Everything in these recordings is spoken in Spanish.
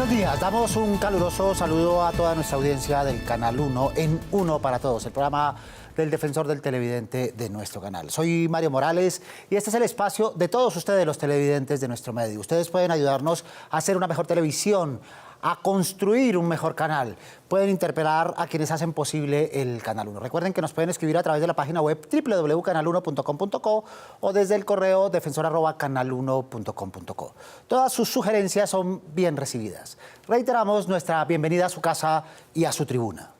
Buenos días, damos un caluroso saludo a toda nuestra audiencia del Canal 1 en Uno para Todos, el programa del defensor del televidente de nuestro canal. Soy Mario Morales y este es el espacio de todos ustedes, los televidentes de nuestro medio. Ustedes pueden ayudarnos a hacer una mejor televisión, a construir un mejor canal. Pueden interpelar a quienes hacen posible el Canal 1. Recuerden que nos pueden escribir a través de la página web www.canal1.com.co o desde el correo defensor@canal1.com.co. Todas sus sugerencias son bien recibidas. Reiteramos nuestra bienvenida a su casa y a su tribuna.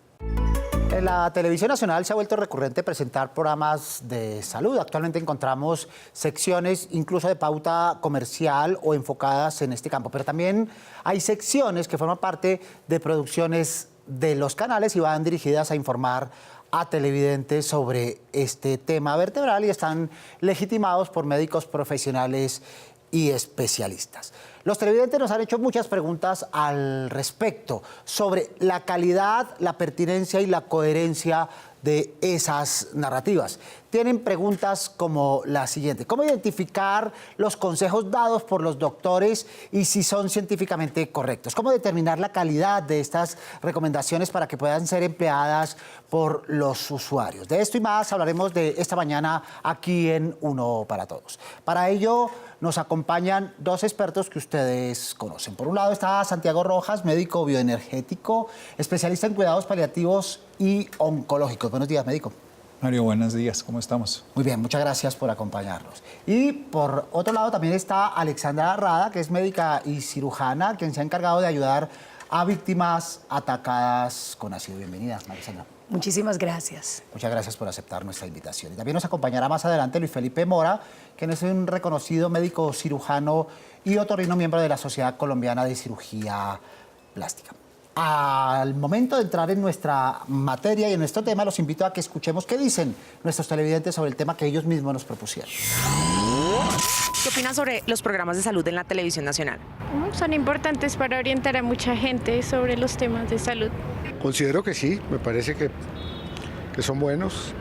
En la televisión nacional se ha vuelto recurrente presentar programas de salud. Actualmente encontramos secciones incluso de pauta comercial o enfocadas en este campo, pero también hay secciones que forman parte de producciones de los canales y van dirigidas a informar a televidentes sobre este tema vertebral y están legitimados por médicos profesionales y especialistas. Los televidentes nos han hecho muchas preguntas al respecto sobre la calidad, la pertinencia y la coherencia de esas narrativas. Tienen preguntas como la siguiente: ¿cómo identificar los consejos dados por los doctores y si son científicamente correctos? ¿Cómo determinar la calidad de estas recomendaciones para que puedan ser empleadas por los usuarios? De esto y más hablaremos de esta mañana aquí en Uno para Todos. Para ello nos acompañan dos expertos que ustedes conocen. Por un lado está Santiago Rojas, médico bioenergético, especialista en cuidados paliativos y oncológicos. Buenos días, médico. Mario, buenos días, ¿cómo estamos? Muy bien, muchas gracias por acompañarnos. Y por otro lado también está Alexandra Rada, que es médica y cirujana, quien se ha encargado de ayudar a víctimas atacadas con ácido. Bienvenida, Alexandra. Muchísimas gracias. Muchas gracias por aceptar nuestra invitación. Y también nos acompañará más adelante Luis Felipe Mora, quien es un reconocido médico cirujano y otorrino, miembro de la Sociedad Colombiana de Cirugía Plástica. Al momento de entrar en nuestra materia y en nuestro tema, los invito a que escuchemos qué dicen nuestros televidentes sobre el tema que ellos mismos nos propusieron. ¿Qué opinas sobre los programas de salud en la televisión nacional? Son importantes para orientar a mucha gente sobre los temas de salud. Considero que sí, me parece que son buenos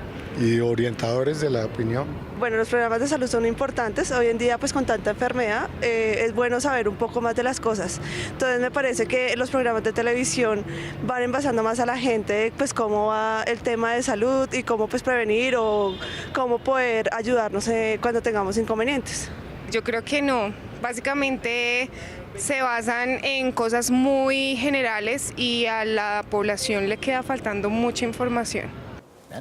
y orientadores de la opinión. Bueno, los programas de salud son importantes. Hoy en día, pues con tanta enfermedad, es bueno saber un poco más de las cosas. Entonces me parece que los programas de televisión van envasando más a la gente, pues cómo va el tema de salud y cómo pues prevenir o cómo poder ayudarnos cuando tengamos inconvenientes. Yo creo que no. Básicamente se basan en cosas muy generales y a la población le queda faltando mucha información.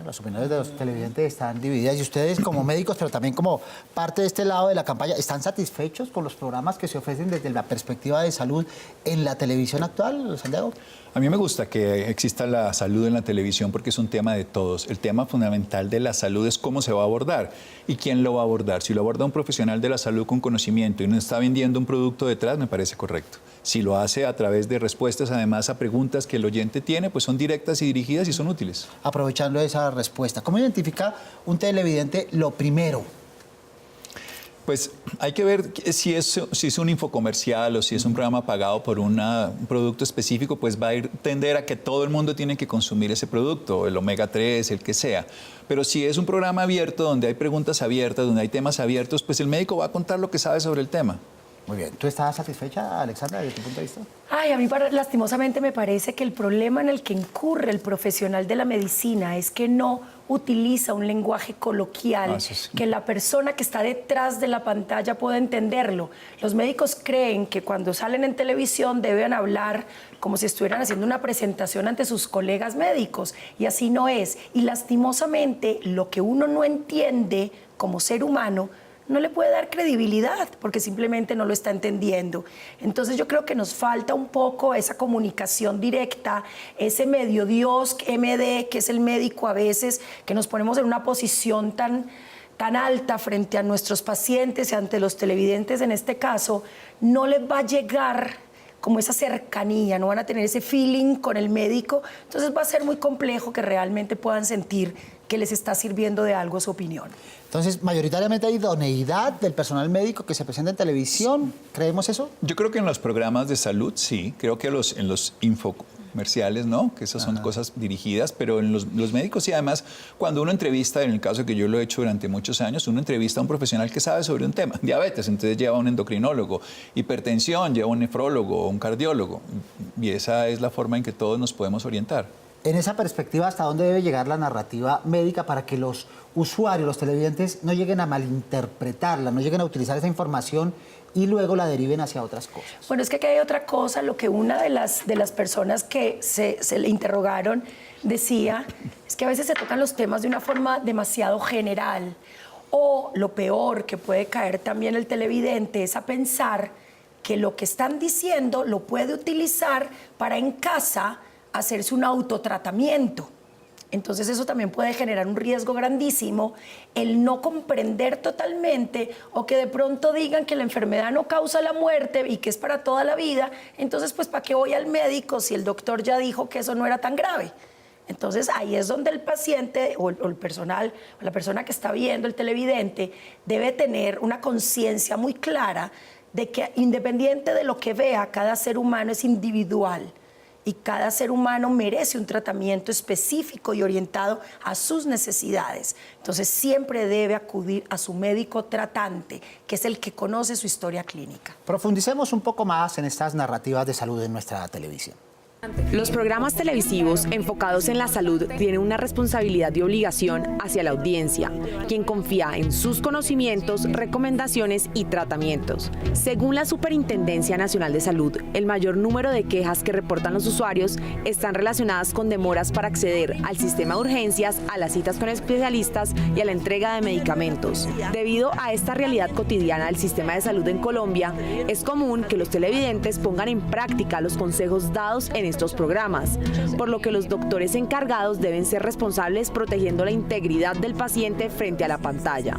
Las opiniones de los televidentes están divididas y ustedes como médicos, pero también como parte de este lado de la campaña, ¿están satisfechos con los programas que se ofrecen desde la perspectiva de salud en la televisión actual, Santiago? A mí me gusta que exista la salud en la televisión porque es un tema de todos. El tema fundamental de la salud es cómo se va a abordar y quién lo va a abordar. Si lo aborda un profesional de la salud con conocimiento y no está vendiendo un producto detrás, me parece correcto. Si lo hace a través de respuestas, además, a preguntas que el oyente tiene, pues son directas y dirigidas y son útiles. Aprovechando esa respuesta, ¿cómo identifica un televidente lo primero? Pues hay que ver si es un infocomercial o si es un programa pagado por un producto específico, pues va a tender a que todo el mundo tiene que consumir ese producto, el omega 3, el que sea. Pero si es un programa abierto, donde hay preguntas abiertas, donde hay temas abiertos, pues el médico va a contar lo que sabe sobre el tema. Muy bien. ¿Tú estás satisfecha, Alexandra, desde tu punto de vista? Ay, a mí lastimosamente me parece que el problema en el que incurre el profesional de la medicina es que no utiliza un lenguaje coloquial, que la persona que está detrás de la pantalla pueda entenderlo. Los médicos creen que cuando salen en televisión deben hablar como si estuvieran haciendo una presentación ante sus colegas médicos, y así no es. Y lastimosamente lo que uno no entiende como ser humano no le puede dar credibilidad porque simplemente no lo está entendiendo. Entonces yo creo que nos falta un poco esa comunicación directa, ese medio Dios, MD, que es el médico a veces, que nos ponemos en una posición tan alta frente a nuestros pacientes y ante los televidentes en este caso, no les va a llegar como esa cercanía, no van a tener ese feeling con el médico, entonces va a ser muy complejo que realmente puedan sentir que les está sirviendo de algo su opinión. Entonces, mayoritariamente hay idoneidad del personal médico que se presenta en televisión. ¿Creemos eso? Yo creo que en los programas de salud, sí. Creo que en los infocomerciales, ¿no? Que esas son cosas dirigidas, pero en los médicos sí. Además, cuando uno entrevista, en el caso que yo lo he hecho durante muchos años, uno entrevista a un profesional que sabe sobre un tema. Diabetes, entonces lleva a un endocrinólogo. Hipertensión, lleva a un nefrólogo o un cardiólogo. Y esa es la forma en que todos nos podemos orientar. En esa perspectiva, ¿hasta dónde debe llegar la narrativa médica para que los usuarios, los televidentes, no lleguen a malinterpretarla, no lleguen a utilizar esa información y luego la deriven hacia otras cosas? Bueno, es que aquí hay otra cosa. Lo que una de las personas que se le interrogaron decía es que a veces se tocan los temas de una forma demasiado general. O lo peor que puede caer también el televidente es a pensar que lo que están diciendo lo puede utilizar para en casa hacerse un autotratamiento. Entonces eso también puede generar un riesgo grandísimo, el no comprender totalmente o que de pronto digan que la enfermedad no causa la muerte y que es para toda la vida. Entonces, pues, ¿para qué voy al médico si el doctor ya dijo que eso no era tan grave? Entonces ahí es donde el paciente o el personal o la persona que está viendo, el televidente, debe tener una conciencia muy clara de que independiente de lo que vea, cada ser humano es individual. Y cada ser humano merece un tratamiento específico y orientado a sus necesidades. Entonces siempre debe acudir a su médico tratante, que es el que conoce su historia clínica. Profundicemos un poco más en estas narrativas de salud en nuestra televisión. Los programas televisivos enfocados en la salud tienen una responsabilidad y obligación hacia la audiencia, quien confía en sus conocimientos, recomendaciones y tratamientos. Según la Superintendencia Nacional de Salud, el mayor número de quejas que reportan los usuarios están relacionadas con demoras para acceder al sistema de urgencias, a las citas con especialistas y a la entrega de medicamentos. Debido a esta realidad cotidiana del sistema de salud en Colombia, es común que los televidentes pongan en práctica los consejos dados en estos programas, por lo que los doctores encargados deben ser responsables protegiendo la integridad del paciente frente a la pantalla.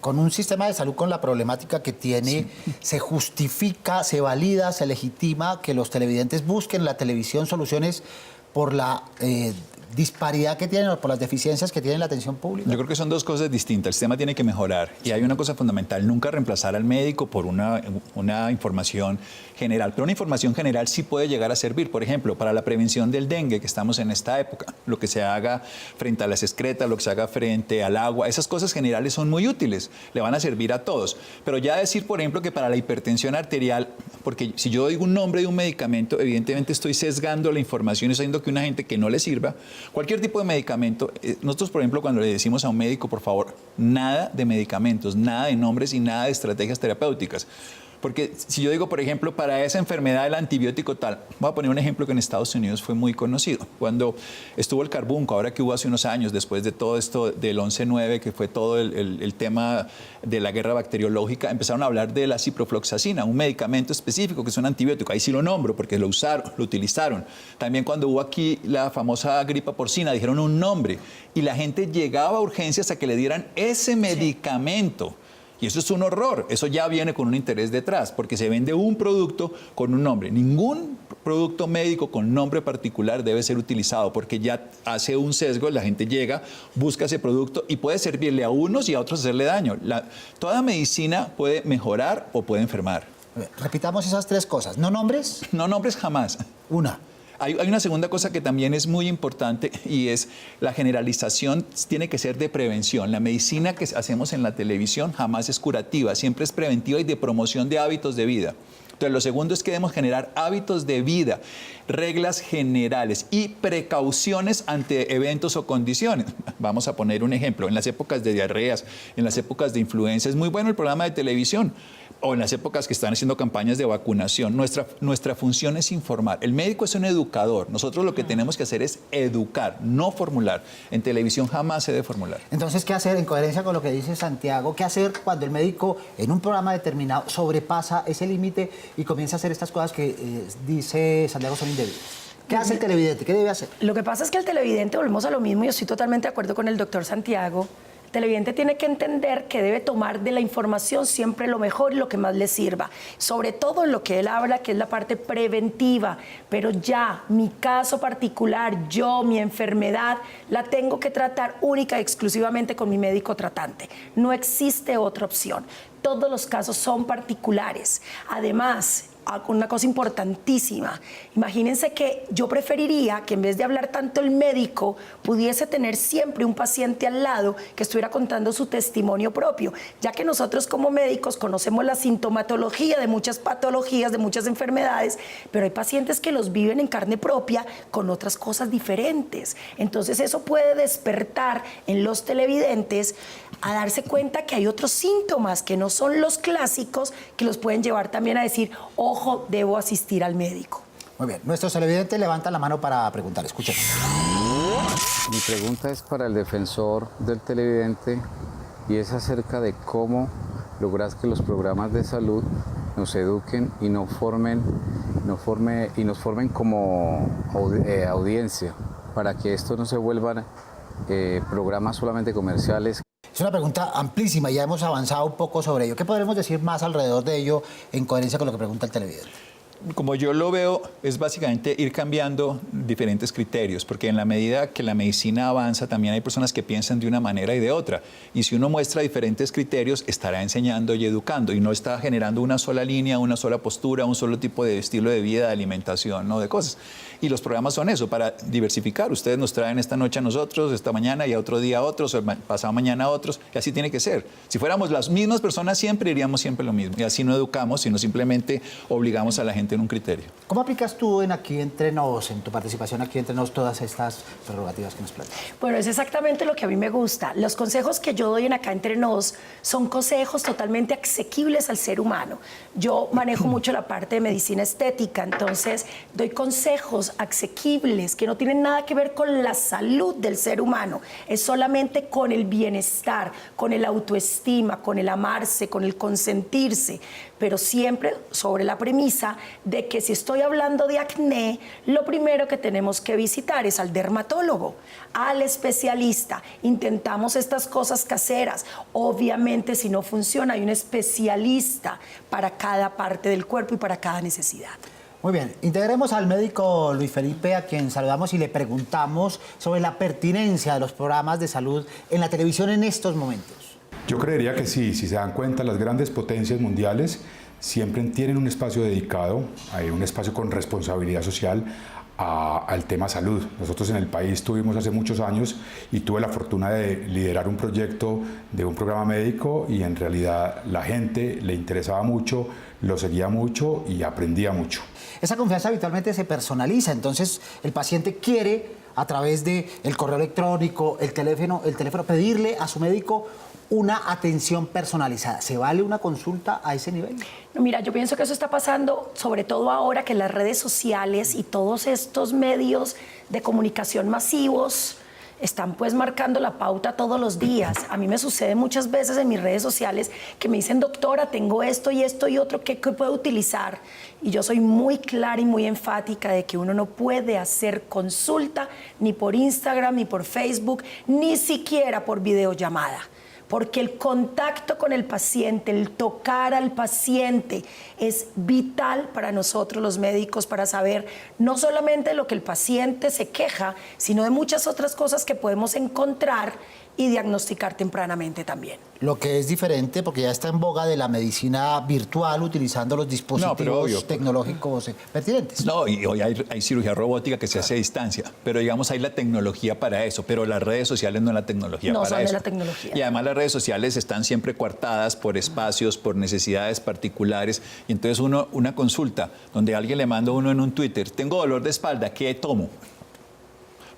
Con un sistema de salud con la problemática que tiene, se justifica, se valida, se legitima que los televidentes busquen en la televisión soluciones por la disparidad que tienen o por las deficiencias que tiene la atención pública. Yo creo que son dos cosas distintas. El sistema tiene que mejorar y hay una cosa fundamental, nunca reemplazar al médico por una información general. Pero una información general sí puede llegar a servir, por ejemplo, para la prevención del dengue, que estamos en esta época. Lo que se haga frente a las excretas, lo que se haga frente al agua, esas cosas generales son muy útiles, le van a servir a todos. Pero ya decir, por ejemplo, que para la hipertensión arterial, porque si yo digo un nombre de un medicamento, evidentemente estoy sesgando la información y estoy diciendo que una gente que no le sirva, cualquier tipo de medicamento, nosotros, por ejemplo, cuando le decimos a un médico, por favor, nada de medicamentos, nada de nombres y nada de estrategias terapéuticas. Porque si yo digo, por ejemplo, para esa enfermedad el antibiótico tal, voy a poner un ejemplo que en Estados Unidos fue muy conocido. Cuando estuvo el carbunco, ahora que hubo hace unos años, después de todo esto del 11-9, que fue todo el tema de la guerra bacteriológica, empezaron a hablar de la ciprofloxacina, un medicamento específico que es un antibiótico. Ahí sí lo nombro porque lo usaron, lo utilizaron. También cuando hubo aquí la famosa gripa porcina, dijeron un nombre y la gente llegaba a urgencias a que le dieran ese medicamento. Y eso es un horror, eso ya viene con un interés detrás, porque se vende un producto con un nombre. Ningún producto médico con nombre particular debe ser utilizado, porque ya hace un sesgo, la gente llega, busca ese producto y puede servirle a unos y a otros hacerle daño. Toda medicina puede mejorar o puede enfermar. Repitamos esas tres cosas. ¿No nombres? No nombres jamás. Una. Hay una segunda cosa que también es muy importante y es la generalización tiene que ser de prevención. La medicina que hacemos en la televisión jamás es curativa, siempre es preventiva y de promoción de hábitos de vida. Entonces, lo segundo es que debemos generar hábitos de vida, reglas generales y precauciones ante eventos o condiciones. Vamos a poner un ejemplo. En las épocas de diarreas, en las épocas de influenza, es muy bueno el programa de televisión. O en las épocas que están haciendo campañas de vacunación. Nuestra función es informar. El médico es un educador. Nosotros lo que tenemos que hacer es educar, no formular. En televisión jamás se debe formular. Entonces, ¿qué hacer en coherencia con lo que dice Santiago? ¿Qué hacer cuando el médico en un programa determinado sobrepasa ese límite y comienza a hacer estas cosas que dice Santiago son indebidas? ¿Qué hace el televidente? ¿Qué debe hacer? Lo que pasa es que el televidente, volvemos a lo mismo, y yo estoy totalmente de acuerdo con el doctor Santiago, El televidente tiene que entender que debe tomar de la información siempre lo mejor y lo que más le sirva, sobre todo en lo que él habla, que es la parte preventiva, pero ya mi caso particular, yo, mi enfermedad, la tengo que tratar única y exclusivamente con mi médico tratante. No existe otra opción. Todos los casos son particulares. Además, una cosa importantísima, imagínense que yo preferiría que en vez de hablar tanto el médico, pudiese tener siempre un paciente al lado que estuviera contando su testimonio propio, ya que nosotros como médicos conocemos la sintomatología de muchas patologías, de muchas enfermedades, pero hay pacientes que los viven en carne propia con otras cosas diferentes. Entonces eso puede despertar en los televidentes a darse cuenta que hay otros síntomas que no son los clásicos, que los pueden llevar también a decir, ojo, debo asistir al médico. Muy bien, nuestros televidentes levantan la mano para preguntar. Escuchemos. Mi pregunta es para el defensor del televidente y es acerca de cómo lograr que los programas de salud nos eduquen y nos formen como audiencia, para que esto no se vuelvan programas solamente comerciales. Es una pregunta amplísima, ya hemos avanzado un poco sobre ello. ¿Qué podremos decir más alrededor de ello en coherencia con lo que pregunta el televidente? Como yo lo veo, es básicamente ir cambiando diferentes criterios, porque en la medida que la medicina avanza, también hay personas que piensan de una manera y de otra. Y si uno muestra diferentes criterios, estará enseñando y educando, y no está generando una sola línea, una sola postura, un solo tipo de estilo de vida, de alimentación, ¿no? De cosas. Y los programas son eso, para diversificar. Ustedes nos traen esta noche a nosotros, esta mañana y a otro día a otros, o pasado mañana a otros, y así tiene que ser. Si fuéramos las mismas personas siempre, iríamos siempre lo mismo. Y así no educamos, sino simplemente obligamos a la gente en un criterio. ¿Cómo aplicas tú en Aquí Entre Nos, en tu participación Aquí Entre Nos, todas estas prerrogativas que nos planteas? Bueno, es exactamente lo que a mí me gusta. Los consejos que yo doy en Acá Entre Nos son consejos totalmente asequibles al ser humano. Yo manejo mucho la parte de medicina estética, entonces doy consejos asequibles que no tienen nada que ver con la salud del ser humano, es solamente con el bienestar, con el autoestima, con el amarse, con el consentirse, pero siempre sobre la premisa de que si estoy hablando de acné, lo primero que tenemos que visitar es al dermatólogo, al especialista. Intentamos estas cosas caseras. Obviamente, si no funciona, hay un especialista para cada parte del cuerpo y para cada necesidad. Muy bien, integremos al médico Luis Felipe, a quien saludamos y le preguntamos sobre la pertinencia de los programas de salud en la televisión en estos momentos. Yo creería que sí, si se dan cuenta, las grandes potencias mundiales siempre tienen un espacio dedicado, hay un espacio con responsabilidad social al tema salud. Nosotros en el país tuvimos hace muchos años y tuve la fortuna de liderar un proyecto de un programa médico y en realidad la gente le interesaba mucho, lo seguía mucho y aprendía mucho. Esa confianza habitualmente se personaliza, entonces el paciente quiere a través del correo electrónico, el teléfono, pedirle a su médico una atención personalizada. ¿Se vale una consulta a ese nivel? No, mira, yo pienso que eso está pasando sobre todo ahora que las redes sociales y todos estos medios de comunicación masivos están pues marcando la pauta todos los días. A mí me sucede muchas veces en mis redes sociales que me dicen, doctora, tengo esto y esto y otro, ¿qué puedo utilizar? Y yo soy muy clara y muy enfática de que uno no puede hacer consulta ni por Instagram, ni por Facebook, ni siquiera por videollamada. Porque el contacto con el paciente, el tocar al paciente es vital para nosotros los médicos para saber no solamente lo que el paciente se queja, sino de muchas otras cosas que podemos encontrar y diagnosticar tempranamente también. Lo que es diferente, porque ya está en boga de la medicina virtual utilizando los dispositivos tecnológicos pertinentes. No, y hoy hay cirugía robótica que se hace a distancia, pero digamos hay la tecnología para eso, pero las redes sociales no es la tecnología para eso. No son de la tecnología. Y además las redes sociales están siempre coartadas por espacios, por necesidades particulares, y entonces una consulta donde alguien le manda a uno en un Twitter, tengo dolor de espalda, ¿qué tomo?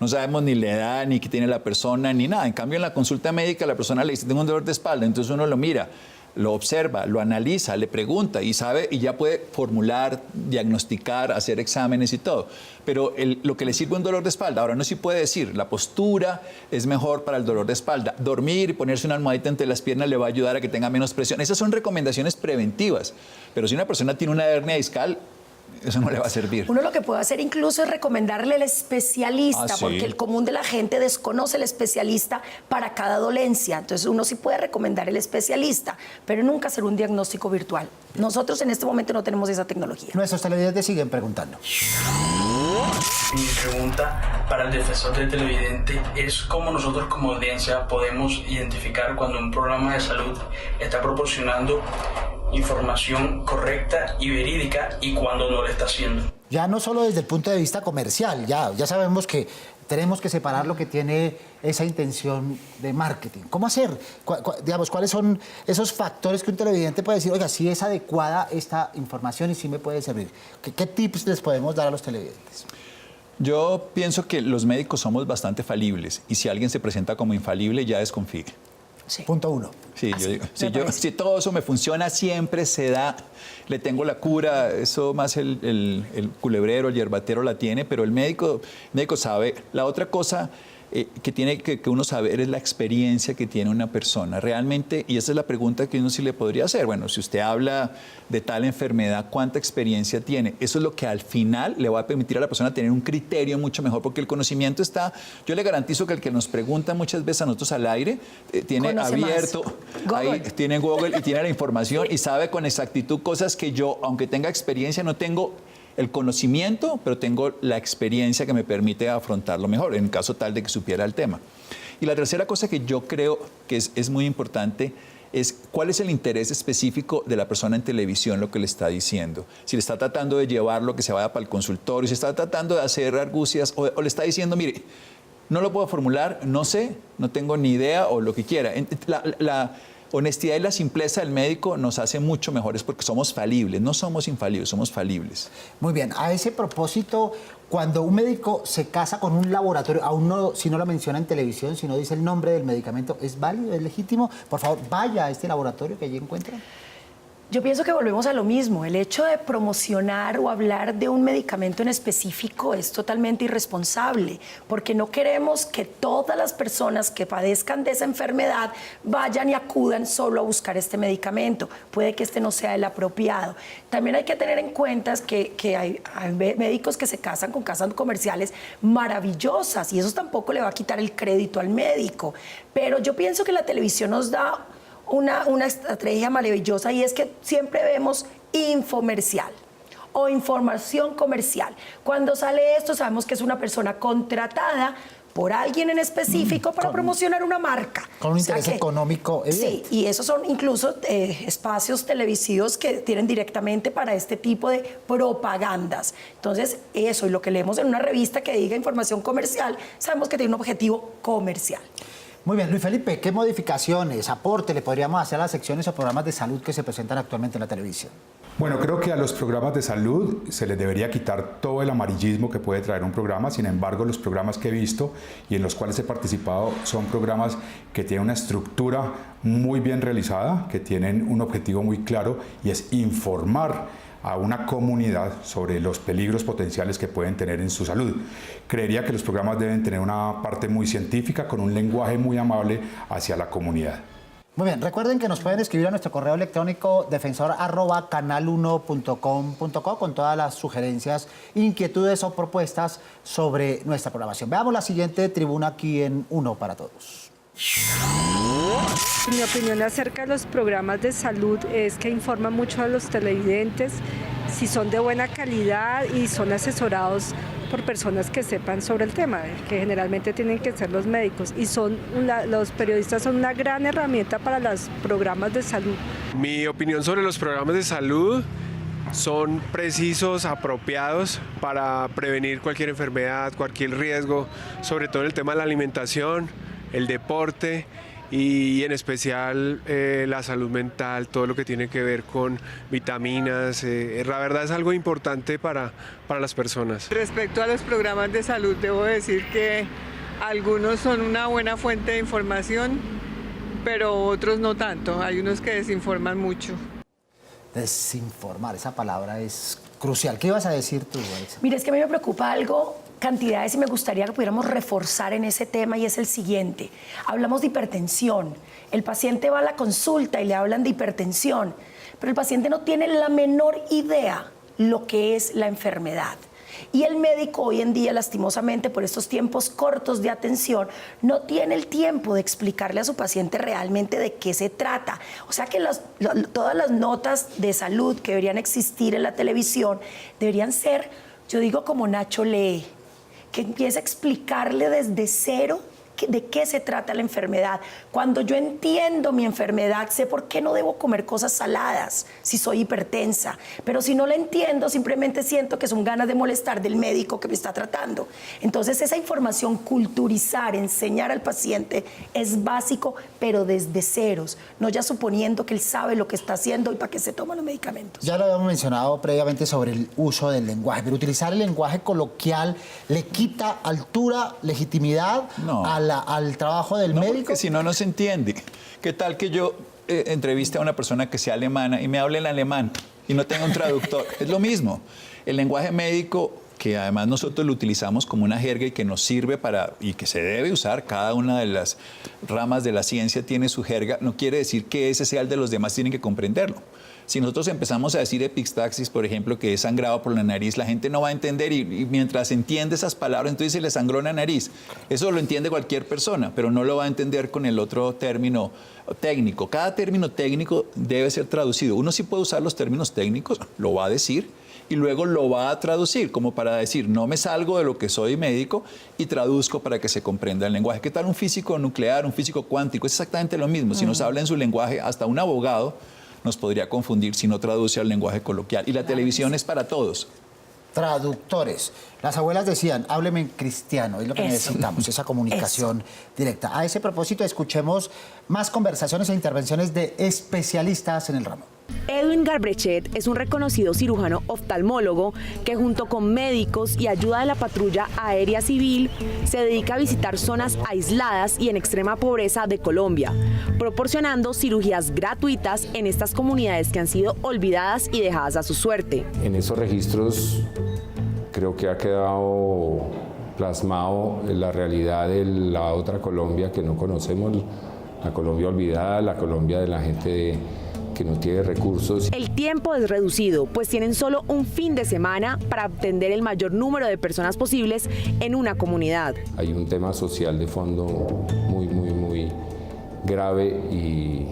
No sabemos ni la edad, ni qué tiene la persona, ni nada. En cambio, en la consulta médica, la persona le dice, tengo un dolor de espalda. Entonces uno lo mira, lo observa, lo analiza, le pregunta y sabe, y ya puede formular, diagnosticar, hacer exámenes y todo. Pero lo que le sirve un dolor de espalda, ahora no sí puede decir, la postura es mejor para el dolor de espalda. Dormir y ponerse una almohadita entre las piernas le va a ayudar a que tenga menos presión. Esas son recomendaciones preventivas. Pero si una persona tiene una hernia discal, eso no le va a servir. Uno lo que puede hacer incluso es recomendarle al especialista, ¿Sí? porque el común de la gente desconoce el especialista para cada dolencia. Entonces uno sí puede recomendar el especialista, pero nunca hacer un diagnóstico virtual. Nosotros en este momento no tenemos esa tecnología. Nuestros televidentes siguen preguntando. Mi pregunta para el defensor del televidente es cómo nosotros como audiencia podemos identificar cuando un programa de salud está proporcionando información correcta y verídica y cuando no lo está haciendo. Ya no solo desde el punto de vista comercial, ya sabemos que tenemos que separar lo que tiene esa intención de marketing. ¿Cómo hacer? Digamos, ¿cuáles son esos factores que un televidente puede decir, oiga, sí es adecuada esta información y sí me puede servir? ¿Qué tips les podemos dar a los televidentes? Yo pienso que los médicos somos bastante falibles y si alguien se presenta como infalible, ya desconfíe. Sí. Punto 1. Sí, yo digo, si todo eso me funciona, siempre se da, le tengo la cura, eso más el culebrero, el yerbatero la tiene, pero el médico sabe. La otra cosa que tiene que uno saber es la experiencia que tiene una persona. Realmente, y esa es la pregunta que uno sí le podría hacer, bueno, si usted habla de tal enfermedad, ¿cuánta experiencia tiene? Eso es lo que al final le va a permitir a la persona tener un criterio mucho mejor, porque el conocimiento está, yo le garantizo que el que nos pregunta muchas veces a nosotros al aire, tiene Conoce abierto, Google. ahí tiene Google y tiene la información y sabe con exactitud cosas que yo, aunque tenga experiencia, no tengo el conocimiento, pero tengo la experiencia que me permite afrontarlo mejor, en caso tal de que supiera el tema. Y la tercera cosa que yo creo que es muy importante es cuál es el interés específico de la persona en televisión, lo que le está diciendo. Si le está tratando de llevarlo, que se vaya para el consultorio, si está tratando de hacer argucias o le está diciendo, mire, no lo puedo formular, no sé, no tengo ni idea o lo que quiera. La honestidad y la simpleza del médico nos hace mucho mejores porque somos falibles, no somos infalibles, somos falibles. Muy bien, a ese propósito, cuando un médico se casa con un laboratorio, aún no, si no lo menciona en televisión, si no dice el nombre del medicamento, ¿es válido, es legítimo? Por favor, vaya a este laboratorio que allí encuentra. Yo pienso que volvemos a lo mismo. El hecho de promocionar o hablar de un medicamento en específico es totalmente irresponsable, porque no queremos que todas las personas que padezcan de esa enfermedad vayan y acudan solo a buscar este medicamento. Puede que este no sea el apropiado. También hay que tener en cuenta que hay médicos que se casan con casas comerciales maravillosas y eso tampoco le va a quitar el crédito al médico. Pero yo pienso que la televisión nos da una estrategia maravillosa y es que siempre vemos infomercial o información comercial. Cuando sale esto sabemos que es una persona contratada por alguien en específico para promocionar una marca. Con un interés económico evidente. Sí, y esos son incluso espacios televisivos que tienen directamente para este tipo de propagandas. Entonces, eso y lo que leemos en una revista que diga información comercial, sabemos que tiene un objetivo comercial. Muy bien, Luis Felipe, ¿qué modificaciones, aporte le podríamos hacer a las secciones o programas de salud que se presentan actualmente en la televisión? Bueno, creo que a los programas de salud se les debería quitar todo el amarillismo que puede traer un programa. Sin embargo, los programas que he visto y en los cuales he participado son programas que tienen una estructura muy bien realizada, que tienen un objetivo muy claro y es informar a una comunidad sobre los peligros potenciales que pueden tener en su salud. Creería que los programas deben tener una parte muy científica, con un lenguaje muy amable hacia la comunidad. Muy bien, recuerden que nos pueden escribir a nuestro correo electrónico defensor@canal1.com.co con todas las sugerencias, inquietudes o propuestas sobre nuestra programación. Veamos la siguiente tribuna aquí en Uno para Todos. Mi opinión acerca de los programas de salud es que informan mucho a los televidentes si son de buena calidad y son asesorados por personas que sepan sobre el tema, que generalmente tienen que ser los médicos, y los periodistas son una gran herramienta para los programas de salud. Mi opinión sobre los programas de salud son precisos, apropiados para prevenir cualquier enfermedad, cualquier riesgo, sobre todo en el tema de la alimentación, el deporte y en especial la salud mental, todo lo que tiene que ver con vitaminas. La verdad es algo importante para las personas. Respecto a los programas de salud, debo decir que algunos son una buena fuente de información, pero otros no tanto. Hay unos que desinforman mucho. Desinformar, esa palabra es crucial. ¿Qué ibas a decir tú, Alexa? Mira, es que a mí me preocupa algo, cantidades, y me gustaría que pudiéramos reforzar en ese tema, y es el siguiente. Hablamos de hipertensión. El paciente va a la consulta y le hablan de hipertensión, pero el paciente no tiene la menor idea lo que es la enfermedad. Y el médico hoy en día, lastimosamente, por estos tiempos cortos de atención, no tiene el tiempo de explicarle a su paciente realmente de qué se trata. O sea que todas las notas de salud que deberían existir en la televisión deberían ser, yo digo como Nacho Lee, que empiece a explicarle desde cero de qué se trata la enfermedad. Cuando yo entiendo mi enfermedad, sé por qué no debo comer cosas saladas si soy hipertensa. Pero si no la entiendo, simplemente siento que son ganas de molestar del médico que me está tratando. Entonces, esa información, culturizar, enseñar al paciente es básico, pero desde ceros, no ya suponiendo que él sabe lo que está haciendo y para qué se toman los medicamentos. Ya lo habíamos mencionado previamente sobre el uso del lenguaje, pero utilizar el lenguaje coloquial le quita altura, legitimidad al trabajo del médico. Porque si no, no se entiende. ¿Qué tal que yo entreviste a una persona que sea alemana y me hable en alemán y no tenga un traductor? Es lo mismo. El lenguaje médico, que además nosotros lo utilizamos como una jerga y que nos sirve y que se debe usar, cada una de las ramas de la ciencia tiene su jerga, no quiere decir que ese sea el de los demás, tienen que comprenderlo. Si nosotros empezamos a decir epistaxis, por ejemplo, que es sangrado por la nariz, la gente no va a entender y mientras entiende esas palabras, entonces se le sangró la nariz. Eso lo entiende cualquier persona, pero no lo va a entender con el otro término técnico. Cada término técnico debe ser traducido. Uno sí puede usar los términos técnicos, lo va a decir y luego lo va a traducir, como para decir, no me salgo de lo que soy médico y traduzco para que se comprenda el lenguaje. ¿Qué tal un físico nuclear, un físico cuántico? Es exactamente lo mismo. Si nos habla en su lenguaje, hasta un abogado nos podría confundir si no traduce al lenguaje coloquial. Y la televisión es para todos. Traductores. Las abuelas decían, hábleme en cristiano, es lo que necesitamos, esa comunicación directa. A ese propósito, escuchemos más conversaciones e intervenciones de especialistas en el ramo. Edwin Garbrechet es un reconocido cirujano oftalmólogo que junto con médicos y ayuda de la patrulla aérea civil se dedica a visitar zonas aisladas y en extrema pobreza de Colombia, proporcionando cirugías gratuitas en estas comunidades que han sido olvidadas y dejadas a su suerte. En esos registros creo que ha quedado plasmado la realidad de la otra Colombia que no conocemos, la Colombia olvidada, la Colombia de la gente que no tiene recursos. El tiempo es reducido, pues tienen solo un fin de semana para atender el mayor número de personas posibles en una comunidad. Hay un tema social de fondo muy grave y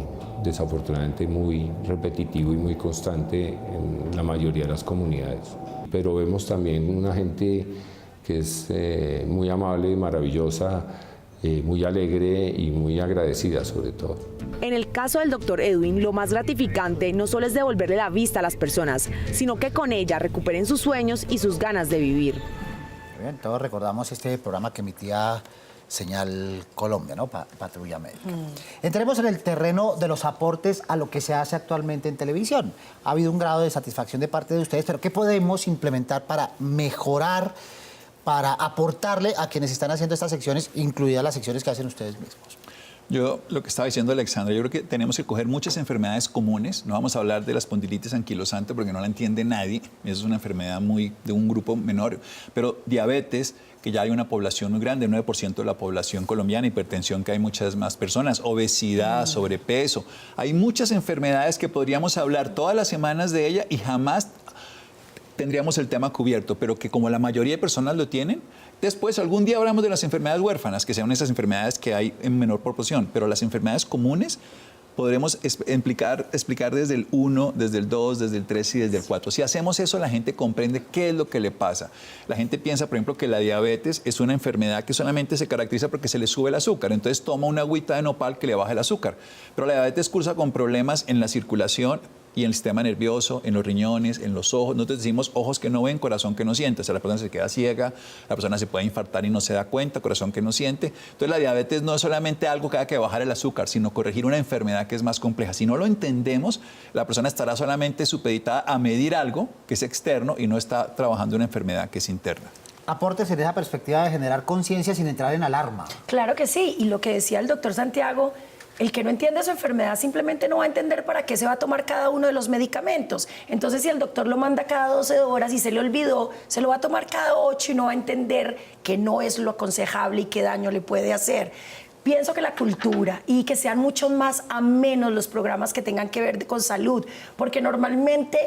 desafortunadamente muy repetitivo y muy constante en la mayoría de las comunidades. Pero vemos también una gente que es muy amable y maravillosa, muy alegre y muy agradecida sobre todo. En el caso del doctor Edwin, lo más gratificante no solo es devolverle la vista a las personas, sino que con ella recuperen sus sueños y sus ganas de vivir. Bien, todos recordamos este programa que emitía Señal Colombia, ¿no? Patrulla Médica. Entremos en el terreno de los aportes a lo que se hace actualmente en televisión. Ha habido un grado de satisfacción de parte de ustedes, pero ¿qué podemos implementar para mejorar, para aportarle a quienes están haciendo estas secciones, incluidas las secciones que hacen ustedes mismos? Yo, lo que estaba diciendo Alexandra, yo creo que tenemos que coger muchas enfermedades comunes. No vamos a hablar de la espondilitis anquilosante porque no la entiende nadie. Eso es una enfermedad de un grupo menor. Pero diabetes, que ya hay una población muy grande, 9% de la población colombiana, hipertensión, que hay muchas más personas, obesidad, sobrepeso. Hay muchas enfermedades que podríamos hablar todas las semanas de ella y jamás tendríamos el tema cubierto, pero que como la mayoría de personas lo tienen, después algún día hablamos de las enfermedades huérfanas, que sean esas enfermedades que hay en menor proporción, pero las enfermedades comunes podremos explicar desde el 1, desde el 2, desde el 3 y desde el 4. Si hacemos eso, la gente comprende qué es lo que le pasa. La gente piensa, por ejemplo, que la diabetes es una enfermedad que solamente se caracteriza porque se le sube el azúcar. Entonces toma una agüita de nopal que le baja el azúcar. Pero la diabetes cursa con problemas en la circulación y en el sistema nervioso, en los riñones, en los ojos. Nosotros decimos ojos que no ven, corazón que no siente. O sea, la persona se queda ciega, la persona se puede infartar y no se da cuenta, corazón que no siente. Entonces la diabetes no es solamente algo que haya que bajar el azúcar, sino corregir una enfermedad que es más compleja. Si no lo entendemos, la persona estará solamente supeditada a medir algo que es externo y no está trabajando una enfermedad que es interna. Aportes en esa perspectiva de generar conciencia sin entrar en alarma. Claro que sí, y lo que decía el doctor Santiago, el que no entiende su enfermedad simplemente no va a entender para qué se va a tomar cada uno de los medicamentos. Entonces, si el doctor lo manda cada 12 horas y se le olvidó, se lo va a tomar cada 8 y no va a entender que no es lo aconsejable y qué daño le puede hacer. Pienso que la cultura y que sean mucho más amenos los programas que tengan que ver con salud, porque normalmente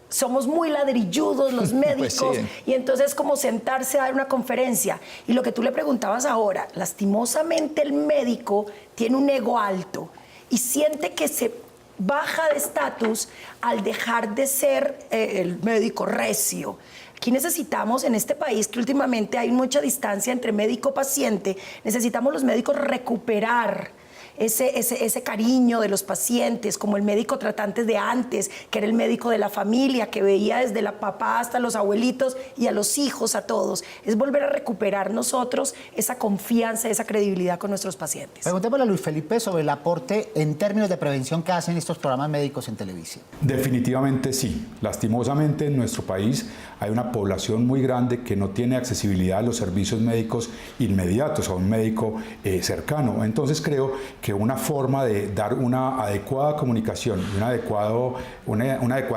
somos muy ladrilludos los médicos, Pues sí. y entonces es como sentarse a dar una conferencia. Y lo que tú le preguntabas ahora, lastimosamente el médico tiene un ego alto y siente que se baja de estatus al dejar de ser el médico recio. Aquí necesitamos, en este país, que últimamente hay mucha distancia entre médico-paciente, necesitamos los médicos recuperar ese cariño de los pacientes, como el médico tratante de antes, que era el médico de la familia, que veía desde la papá hasta los abuelitos y a los hijos, a todos. Es volver a recuperar nosotros esa confianza, esa credibilidad con nuestros pacientes. Preguntémosle a Luis Felipe sobre el aporte en términos de prevención que hacen estos programas médicos en televisión. Definitivamente sí. Lastimosamente en nuestro país hay una población muy grande que no tiene accesibilidad a los servicios médicos inmediatos, a un médico cercano. Entonces creo que una forma de dar una adecuada comunicación y una adecuada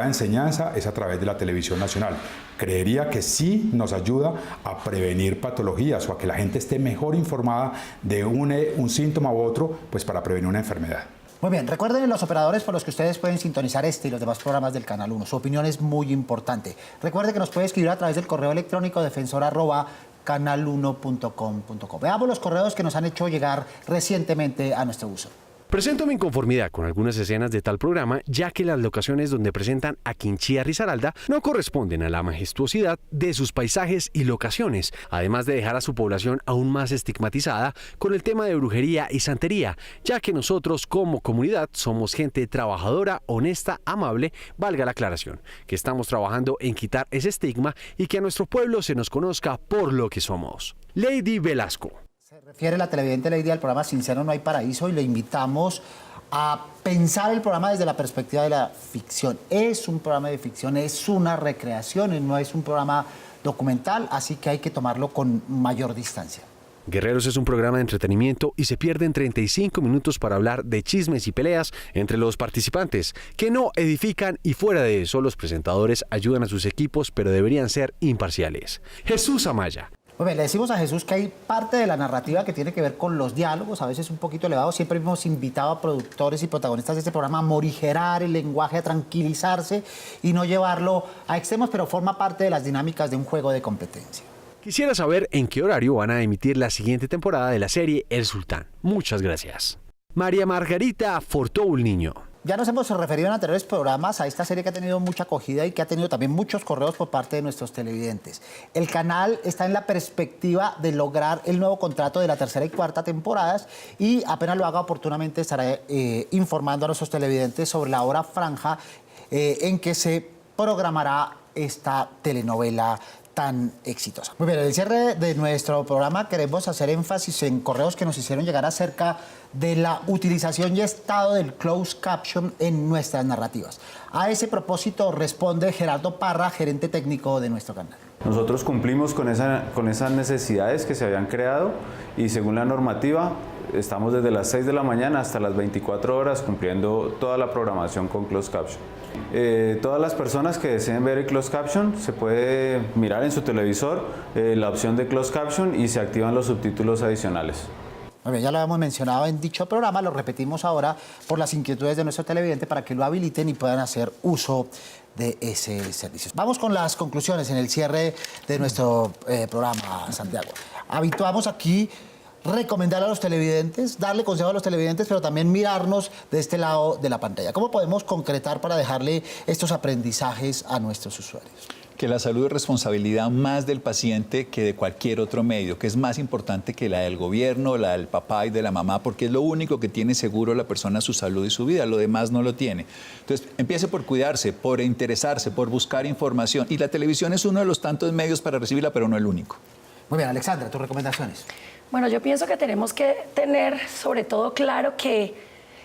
enseñanza es a través de la televisión nacional. Creería que sí nos ayuda a prevenir patologías o a que la gente esté mejor informada de un síntoma u otro, pues para prevenir una enfermedad. Muy bien, recuerden los operadores por los que ustedes pueden sintonizar este y los demás programas del Canal 1. Su opinión es muy importante. Recuerde que nos puede escribir a través del correo electrónico defensor@canal1.com.co. Veamos los correos que nos han hecho llegar recientemente a nuestro uso. Presento mi inconformidad con algunas escenas de tal programa, ya que las locaciones donde presentan a Quinchía Risaralda no corresponden a la majestuosidad de sus paisajes y locaciones, además de dejar a su población aún más estigmatizada con el tema de brujería y santería, ya que nosotros como comunidad somos gente trabajadora, honesta, amable, valga la aclaración, que estamos trabajando en quitar ese estigma y que a nuestro pueblo se nos conozca por lo que somos. Lady Velasco. Refiere la televidente Lady al programa Sincero No Hay Paraíso y le invitamos a pensar el programa desde la perspectiva de la ficción. Es un programa de ficción, es una recreación, no es un programa documental, así que hay que tomarlo con mayor distancia. Guerreros es un programa de entretenimiento y se pierden 35 minutos para hablar de chismes y peleas entre los participantes, que no edifican, y fuera de eso los presentadores ayudan a sus equipos, pero deberían ser imparciales. Jesús Amaya. Muy bien, le decimos a Jesús que hay parte de la narrativa que tiene que ver con los diálogos, a veces un poquito elevados. Siempre hemos invitado a productores y protagonistas de este programa a morigerar el lenguaje, a tranquilizarse y no llevarlo a extremos, pero forma parte de las dinámicas de un juego de competencia. Quisiera saber en qué horario van a emitir la siguiente temporada de la serie El Sultán. Muchas gracias. María Margarita Fortoul Niño. Ya nos hemos referido en anteriores programas a esta serie que ha tenido mucha acogida y que ha tenido también muchos correos por parte de nuestros televidentes. El canal está en la perspectiva de lograr el nuevo contrato de la tercera y cuarta temporadas y apenas lo haga oportunamente estará informando a nuestros televidentes sobre la hora franja en que se programará esta telenovela tan exitosa. Muy bien, en el cierre de nuestro programa queremos hacer énfasis en correos que nos hicieron llegar acerca de la utilización y estado del closed caption en nuestras narrativas. A ese propósito responde Gerardo Parra, gerente técnico de nuestro canal. Nosotros cumplimos con esas necesidades que se habían creado y según la normativa estamos desde las 6 de la mañana hasta las 24 horas cumpliendo toda la programación con closed caption. Todas las personas que deseen ver el closed caption se puede mirar en su televisor la opción de closed caption y se activan los subtítulos adicionales. Muy bien, ya lo habíamos mencionado en dicho programa, lo repetimos ahora por las inquietudes de nuestro televidente para que lo habiliten y puedan hacer uso de ese servicio. Vamos con las conclusiones en el cierre de nuestro programa, Santiago. Habituamos aquí recomendar a los televidentes, darle consejo a los televidentes, pero también mirarnos de este lado de la pantalla. ¿Cómo podemos concretar para dejarle estos aprendizajes a nuestros usuarios? Que la salud es responsabilidad más del paciente que de cualquier otro medio, que es más importante que la del gobierno, la del papá y de la mamá, porque es lo único que tiene seguro la persona, su salud y su vida, lo demás no lo tiene. Entonces, empiece por cuidarse, por interesarse, por buscar información, y la televisión es uno de los tantos medios para recibirla, pero no el único. Muy bien, Alexandra, tus recomendaciones. Bueno, yo pienso que tenemos que tener sobre todo claro que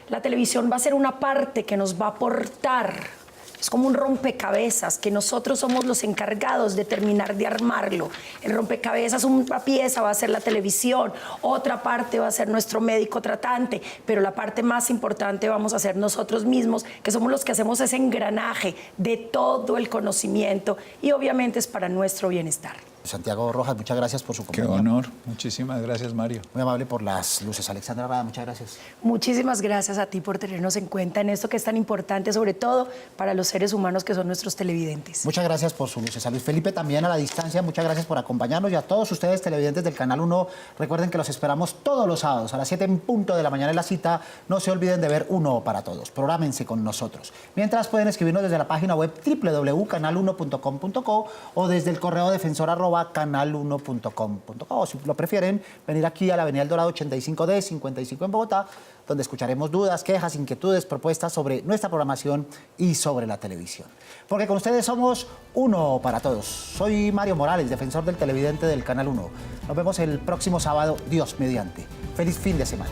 la televisión va a ser una parte que nos va a aportar. Es como un rompecabezas, que nosotros somos los encargados de terminar de armarlo. El rompecabezas, una pieza va a ser la televisión, otra parte va a ser nuestro médico tratante, pero la parte más importante vamos a ser nosotros mismos, que somos los que hacemos ese engranaje de todo el conocimiento y obviamente es para nuestro bienestar. Santiago Rojas, muchas gracias por su Qué compañía. honor. Muchísimas gracias, Mario. Muy amable por las luces. Alexandra Rada, muchas gracias. Muchísimas gracias a ti por tenernos en cuenta en esto que es tan importante, sobre todo para los seres humanos que son nuestros televidentes. Muchas gracias por sus luces. A Luis Felipe también a la distancia, muchas gracias por acompañarnos, y a todos ustedes televidentes del Canal 1, recuerden que los esperamos todos los sábados a las 7 en punto de la mañana en la cita. No se olviden de ver Uno para Todos. Prográmense con nosotros. Mientras, pueden escribirnos desde la página web www.canal1.com.co o desde el correo defensor@canal1.com.co, o si lo prefieren, venir aquí a la Avenida El Dorado 85D 55 en Bogotá, donde escucharemos dudas, quejas, inquietudes, propuestas sobre nuestra programación y sobre la televisión. Porque con ustedes somos Uno para Todos. Soy Mario Morales, defensor del televidente del Canal 1. Nos vemos el próximo sábado, Dios mediante. Feliz fin de semana.